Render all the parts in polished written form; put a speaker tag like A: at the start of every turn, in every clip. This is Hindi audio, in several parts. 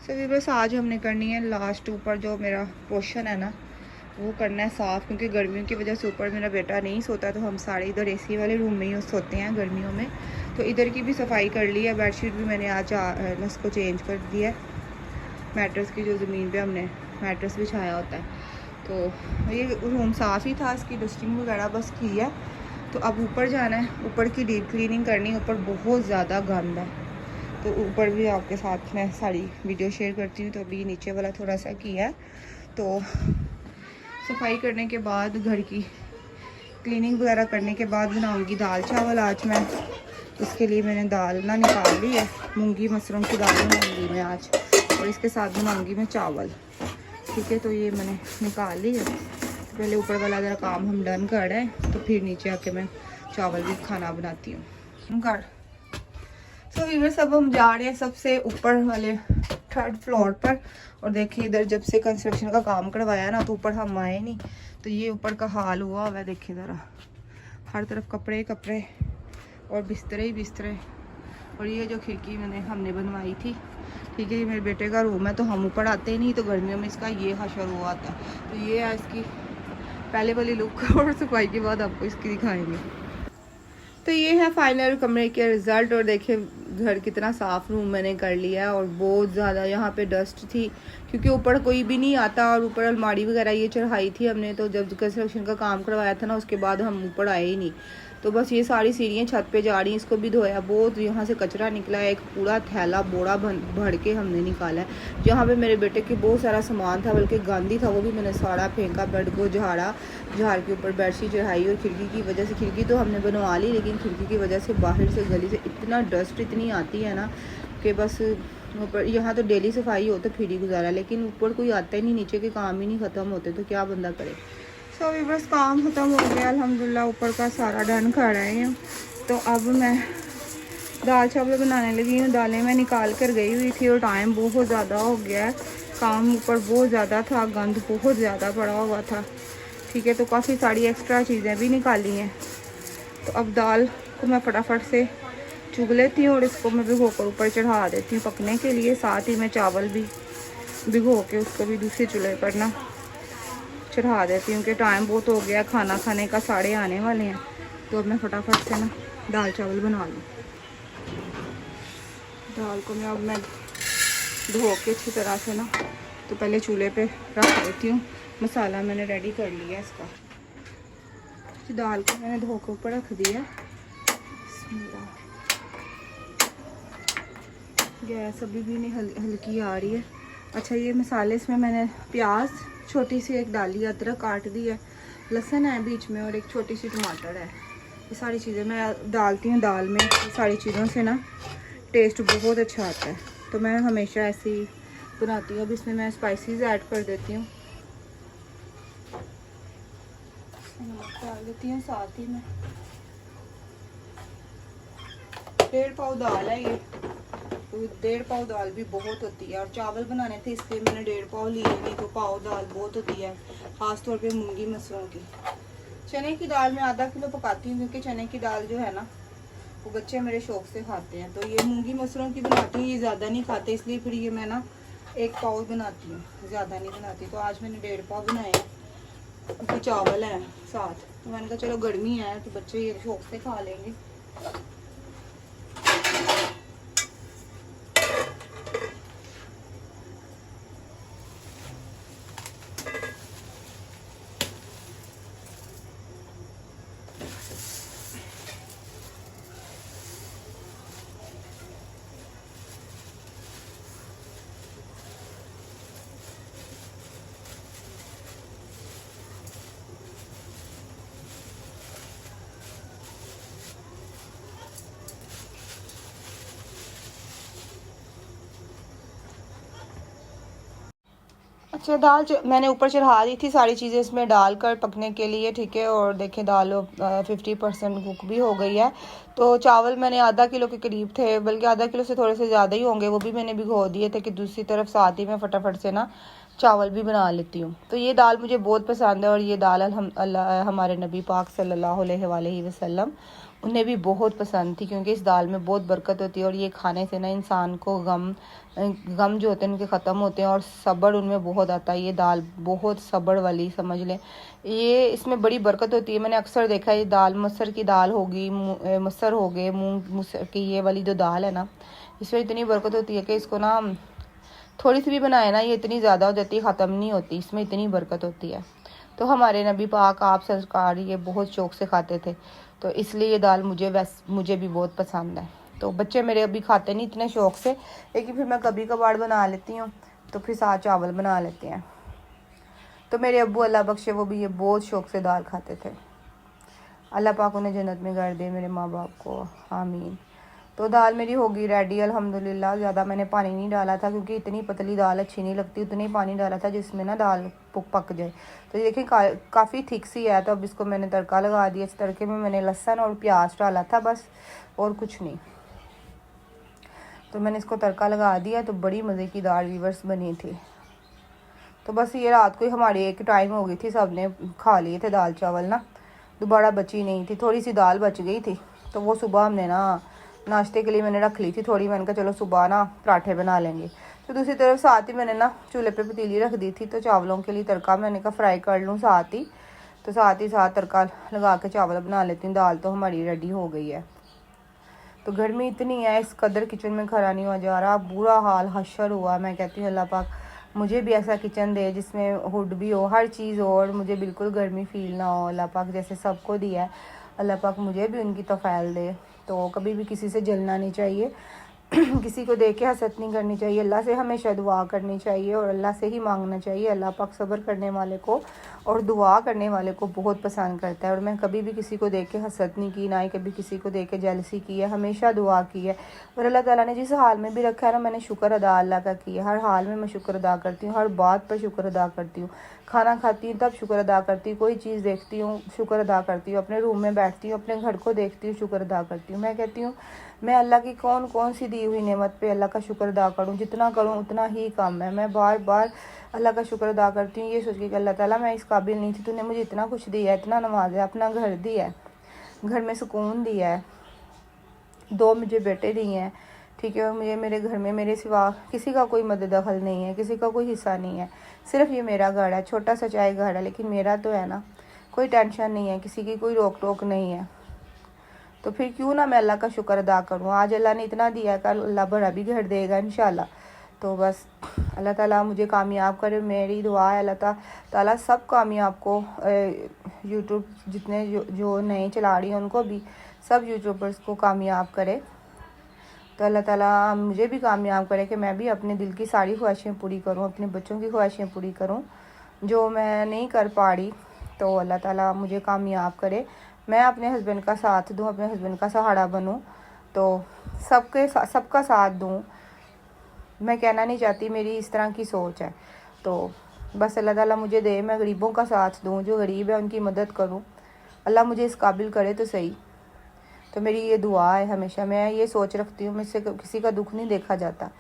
A: सभी बस आज हमने करनी है लास्ट ऊपर जो मेरा पोर्शन है ना वो करना है साफ़, क्योंकि गर्मियों की वजह से ऊपर मेरा बेटा नहीं सोता, तो हम सारे इधर एसी वाले रूम में ही सोते हैं गर्मियों में। तो इधर की भी सफाई कर ली है, बेडशीट भी मैंने आज उसको चेंज कर दिया है। मैट्रेस की जो ज़मीन पे हमने मैट्रेस बिछाया होता है, तो ये रूम साफ़ ही था, इसकी डस्टिंग वगैरह बस की है। तो अब ऊपर जाना है, ऊपर की डीप क्लीनिंग करनी है। ऊपर बहुत ज़्यादा गंद है, तो ऊपर भी आपके साथ मैं सारी वीडियो शेयर करती हूँ। तो अभी नीचे वाला थोड़ा सा किया है, तो सफाई करने के बाद घर की क्लीनिंग वगैरह करने के बाद बनाऊंगी दाल चावल आज मैं। इसके लिए मैंने दाल ना निकाल ली है, मूंगी मसरूम की दाल बनाऊंगी मैं आज, और इसके साथ बनाऊंगी मैं चावल। ठीक है, तो ये मैंने निकाल ली है। तो पहले ऊपर वाला ज़रा काम हम डन कर रहे हैं, तो फिर नीचे आके मैं चावल भी खाना बनाती हूँ। कर तो वीवर सब हम जा रहे हैं सबसे ऊपर वाले 3rd फ्लोर पर। और देखिए इधर जब से कंस्ट्रक्शन का काम करवाया ना, तो ऊपर हम आए नहीं, तो ये ऊपर का हाल हुआ हुआ है। देखिए ज़रा, हर तरफ कपड़े कपड़े और बिस्तरे ही बिस्तरे। और ये जो खिड़की हमने बनवाई थी, ठीक है, ये मेरे बेटे का रूम है, तो हम ऊपर आते ही नहीं, तो गर्मियों में इसका ये हशर हुआ आता है। तो ये है इसकी पहले वाली लुक, और सफाई के बाद आपको इसकी दिखाएंगे। तो ये है फाइनल कमरे के रिज़ल्ट। और देखिए घर कितना साफ़ रूम मैंने कर लिया है, और बहुत ज़्यादा यहाँ पे डस्ट थी, क्योंकि ऊपर कोई भी नहीं आता, और ऊपर अलमारी वगैरह ये चढ़ाई थी हमने, तो जब कंस्ट्रक्शन का काम करवाया था ना, उसके बाद हम ऊपर आए ही नहीं। तो बस ये सारी सीढ़ियाँ छत पे जा रही हैं, इसको भी धोया। बहुत यहाँ से कचरा निकला है, एक पूरा थैला बोरा भर के हमने निकाला है। जहाँ पे मेरे बेटे के बहुत सारा सामान था, बल्कि गांधी था, वो भी मैंने सारा फेंका। बेड को झाड़ा, झाड़ के ऊपर बेडशीट चढ़ाई। और खिड़की की वजह से, खिड़की तो हमने बनवा ली, लेकिन खिड़की की वजह से बाहर से गली से इतना डस्ट इतनी आती है ना, कि बस ऊपर यहाँ तो डेली सफाई हो तो फिर ही गुजारा, लेकिन ऊपर कोई आता ही नहीं, नीचे के काम ही नहीं ख़त्म होते, तो क्या बंदा करे। सो बस काम ख़त्म हो गया अल्हम्दुलिल्लाह, ऊपर का सारा डन कर रहे हैं। तो अब मैं दाल चावल बनाने लगी हूँ। दालें मैं निकाल कर गई हुई थी, और टाइम बहुत ज़्यादा हो गया है, काम ऊपर बहुत ज़्यादा था, गंद बहुत ज़्यादा पड़ा हुआ था। ठीक है, तो काफ़ी सारी एक्स्ट्रा चीज़ें भी निकाली हैं। तो अब दाल को मैं फटाफट से चुग लेती हूँ, और इसको मैं भिगो कर ऊपर चढ़ा देती हूँ पकने के लिए। साथ ही मैं चावल भी भिगो के उसको भी दूसरे चूल्हे पर ना चढ़ा देती हूँ, कि टाइम बहुत हो गया, खाना खाने का 8:30 आने वाले हैं। तो अब मैं फटाफट से ना दाल चावल बना लूँ। दाल को मैं धो के अच्छी तरह से ना, तो पहले चूल्हे पे रख देती हूँ। मसाला मैंने रेडी कर लिया इसका। दाल को मैंने धो के ऊपर रख दिया। गैस अभी भी नहीं हल्की आ रही है। अच्छा, ये मसाले इसमें मैंने प्याज छोटी सी एक डाली, अदरक काट दी है, लहसुन है बीच में, और एक छोटी सी टमाटर है। ये सारी चीज़ें मैं डालती हूँ दाल में। ये सारी चीज़ों से ना टेस्ट बहुत अच्छा आता है, तो मैं हमेशा ऐसे ही बनाती हूँ। अब इसमें मैं स्पाइसेस ऐड कर देती हूँ, नमक डाल देती हूँ। साथ ही में 1.5 पाव दाल है ये, तो 1.5 पाव दाल भी बहुत होती है। और चावल बनाने थे इसलिए मैंने 1.5 पाव लिए, नहीं तो पाव दाल बहुत होती है, ख़ास तौर पे मूंगी मसरों की। चने की दाल में आधा किलो पकाती हूँ, क्योंकि चने की दाल जो है ना, वो बच्चे मेरे शौक से खाते हैं। तो ये मूंगी मसरों की बनाती हूँ, ये ज़्यादा नहीं खाते, इसलिए फिर ये मैं ना 1 पाव बनाती हूँ, ज़्यादा नहीं बनाती। तो आज मैंने 1.5 पाव बनाए, क्योंकि चावल है साथ। तो मैंने कहा चलो गर्मी है, तो बच्चे ये शौक से खा लेंगे। अच्छा, दाल मैंने ऊपर चढ़ा दी थी, सारी चीज़ें इसमें डालकर पकने के लिए। ठीक है, और देखें दाल 50% कुक भी हो गई है। तो चावल मैंने आधा किलो के करीब थे, बल्कि आधा किलो से थोड़े से ज़्यादा ही होंगे, वो भी मैंने भिगो दिए थे, कि दूसरी तरफ साथ ही मैं फटाफट से ना चावल भी बना लेती हूँ। तो ये दाल मुझे बहुत पसंद है, और ये दाल हमारे नबी पाक सल्लल्लाहु अलैहि वसल्लम उन्हें भी बहुत पसंद थी, क्योंकि इस दाल में बहुत बरकत होती है और ये खाने से ना इंसान को गम जो होते हैं उनके ख़त्म होते हैं और सब्र उनमें बहुत आता है। ये दाल बहुत सब्र वाली समझ लें, ये इसमें बड़ी बरकत होती है। मैंने अक्सर देखा है ये दाल मसर की दाल होगी, मसर हो गए, मूंग मसर की ये वाली जो दाल है ना, इसमें इतनी बरकत होती है कि इसको ना थोड़ी सी भी बनाए ना ये इतनी ज़्यादा हो जाती है, ख़त्म नहीं होती, इसमें इतनी बरकत होती है। तो हमारे नबी पाक आप सरकार ये बहुत शौक़ से खाते थे, तो इसलिए ये दाल मुझे भी बहुत पसंद है। तो बच्चे मेरे अभी खाते नहीं इतने शौक़ से, लेकिन फिर मैं कभी कभार बना लेती हूँ, तो फिर साथ चावल बना लेते हैं। तो मेरे अब्बू अल्लाह बख्शे वो भी ये बहुत शौक़ से दाल खाते थे। अल्लाह पाक उन्हें जन्नत में कर दे मेरे माँ बाप को, आमीन। तो दाल मेरी होगी रेडी अल्हम्दुलिल्लाह। ज़्यादा मैंने पानी नहीं डाला था क्योंकि इतनी पतली दाल अच्छी नहीं लगती, उतनी ही पानी डाला था जिसमें ना दाल पक जाए। तो देखिए काफ़ी थिक सी है। तो अब इसको मैंने तड़का लगा दिया। इस तड़के में मैंने लहसुन और प्याज डाला था बस, और कुछ नहीं। तो मैंने इसको तड़का लगा दिया, तो बड़ी मज़े की दाल वीवर्स बनी थी। तो बस ये रात को ही हमारी एक टाइम हो गई थी, सब ने खा लिए थे दाल चावल ना, दोबारा बची नहीं थी। थोड़ी सी दाल बच गई थी, तो वो सुबह हमने ना नाश्ते के लिए मैंने रख ली थी थोड़ी। मैंने कहा चलो सुबह ना पराठे बना लेंगे। तो दूसरी तरफ साथ ही मैंने ना चूल्हे पे पतीली रख दी थी, तो चावलों के लिए तड़का मैंने कहा फ्राई कर लूँ साथ ही। तो साथ ही साथ तड़का लगा के चावल बना लेती हूँ। दाल तो हमारी रेडी हो गई है। तो गर्मी इतनी है, इस कदर किचन में खड़ा नहीं हुआ जा रहा, बुरा हाल हशर हुआ। मैं कहती हूँ अल्लाह पाक मुझे भी ऐसा किचन दे जिसमें हुड भी हो, हर चीज़ हो, और मुझे बिल्कुल गर्मी फील ना हो। अल्लाह पाक जैसे सबको दिया है, अल्लाह पाक मुझे भी उनकी तौफीक दे। तो कभी भी किसी से जलना नहीं चाहिए किसी को देख के हसद नहीं करनी चाहिए। अल्लाह से हमेशा दुआ करनी चाहिए और अल्लाह से ही मांगना चाहिए। अल्लाह पाक सब्र करने वाले को और दुआ करने वाले को बहुत पसंद करता है। और मैं कभी भी किसी को देख के हसद नहीं की, ना ही कभी किसी को देख के जेलसी की है, हमेशा दुआ की है। और अल्लाह ताला ने जिस हाल में भी रखा है ना, मैंने शुक्र अदा अल्लाह का किया। हर हाल में मैं शुक्र अदा करती हूँ, हर बात पर शुक्र अदा करती हूँ। खाना खाती हूँ तब शुक्र अदा करती हूँ, कोई चीज़ देखती हूँ शुक्र अदा करती हूँ, अपने रूम में बैठती हूँ अपने घर को देखती हूँ शुक्र अदा करती हूँ। मैं कहती हूँ मैं अल्लाह की कौन सी दी हुई नेमत पे अल्लाह का शुक्र अदा करूँ, जितना करूँ उतना ही कम है। मैं बार बार अल्लाह का शुक्र अदा करती हूँ, ये सोच के कि अल्लाह ताला मैं इस काबिल नहीं थी, तूने मुझे इतना कुछ दिया है, इतना नवाजा, अपना घर दिया है, घर में सुकून दिया है, 2 मुझे बेटे दिए हैं, ठीक है। और मुझे मेरे घर में मेरे सिवा किसी का कोई मदद दखल नहीं है, किसी का कोई हिस्सा नहीं है। सिर्फ ये मेरा घर है, छोटा सा चाहे घर है, लेकिन मेरा तो है ना। कोई टेंशन नहीं है, किसी की कोई रोक टोक नहीं है। तो फिर क्यों ना मैं अल्लाह का शुक्र अदा करूँ। आज अल्लाह ने इतना दिया है, कल अल्लाह बड़ा भी घर देगा इंशाल्लाह। तो बस अल्लाह ताला मुझे कामयाब करे, मेरी दुआ है अल्लाह ताला सब कामयाब को, यूट्यूब जितने जो नए चला रही हैं उनको भी, सब यूट्यूबर्स को कामयाब करे। तो अल्लाह ताला मुझे भी कामयाब करे कि मैं भी अपने दिल की सारी ख्वाहिशें पूरी करूं, अपने बच्चों की ख्वाहिशें पूरी करूं जो मैं नहीं कर पा रही। तो अल्लाह ताला मुझे कामयाब करे, मैं अपने हस्बैंड का साथ दूं, अपने हस्बैंड का सहारा बनूं, तो सबका साथ दूं। मैं कहना नहीं चाहती, मेरी इस तरह की सोच है। तो बस अल्लाह ताला मुझे दे, मैं गरीबों का साथ दूं, जो गरीब है उनकी मदद करूं। अल्लाह मुझे इस काबिल करे तो सही। तो मेरी ये दुआ है हमेशा, मैं ये सोच रखती हूँ, मुझसे किसी का दुख नहीं देखा जाता।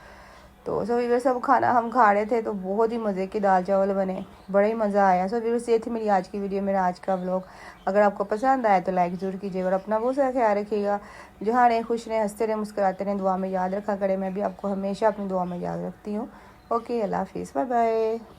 A: तो सो वीवर सब खाना हम खा रहे थे, तो बहुत ही मज़े के दाल चावल बने, बड़ा ही मज़ा आया। सो वीवर ये थी मेरी आज की वीडियो, मेरा आज का व्लॉग। अगर आपको पसंद आया तो लाइक ज़रूर कीजिएगा और अपना बहुत सारा ख्याल रखिएगा। जहाँ रहे खुश रहें, हंसते रहें, मुस्कुराते रहें, दुआ में याद रखा करें। मैं भी आपको हमेशा अपनी दुआ में याद रखती हूँ। ओके, अल्लाह हाफिज़, बाय बाय।